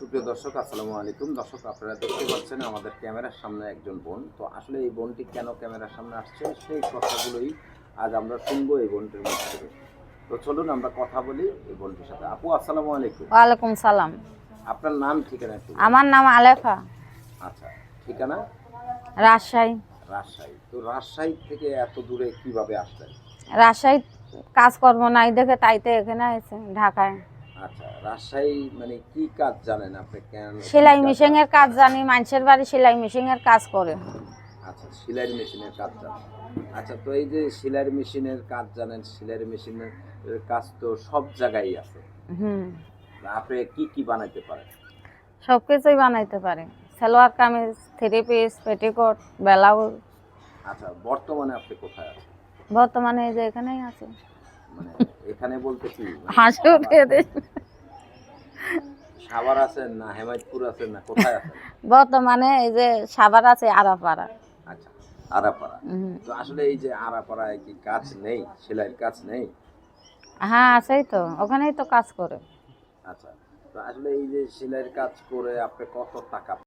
সুপ্রিয় দর্শক, আসসালামু আলাইকুম। দর্শক, আপনারা দেখতে পাচ্ছেন আমাদের ক্যামেরার সামনে একজন বোন। তো আসলে এই বোনটি কেন ক্যামেরার সামনে আসছে সেই কথাগুলোই আজ আমরা শুনবো এই বোনটির মুখ থেকে। তো চলুন আমরা কথা বলি এই বোনটির সাথে। আপু, আসসালামু আলাইকুম। ওয়ালাইকুম সালাম। আপনার নাম ঠিকানা একটু বলুন। আমার নাম আলেফা। আচ্ছা, ঠিকানা? রাজশাহী। রাজশাহী। তো রাজশাহী থেকে এত দূরে কিভাবে আসলেন? রাজশাহী কাজকর্ম নাই দেখে তাইতে এখানে আছে ঢাকায়। আচ্ছা, রাজশাহী মানে কি কাজ জানেন আপনি? কেন সেলাই মেশিনের কাজ জানি, মানুষের বাড়ি সেলাই মেশিনের কাজ করে। আচ্ছা, সেলাই মেশিনের কাজ জানেন। আচ্ছা, তো এই যে সেলাই মেশিনের কাজ জানেন, সেলাই মেশিনের কাজ তো সব জায়গায় আছে। হুম, আপনি কি কি বানাইতে পারেন? সব কিছুই বানাইতে পারে। Salwar kameez, three piece, petticoat, blouse. আচ্ছা, বর্তমানে আপনি কোথায় আছেন? বর্তমানে এই যে এখানেই আছে। মানে এখানে বলতে কি, হাসি উঠিয়ে দে। সাভার আছেন না হেমায়তপুর আছেন না কোথায় আছেন? বর্তমানে এই যে সাভার আছে, আরাপাড়া। আচ্ছা, আরাপাড়া। হুম। তো আসলে এই যে আরাপাড়ায় কি কাজ নেই, সেলাইয়ের কাজ নেই? হ্যাঁ, আছেই তো, ওখানেই তো কাজ করে। আচ্ছা, তো আসলে এই যে সেলাইয়ের কাজ করে আপনি কত টাকা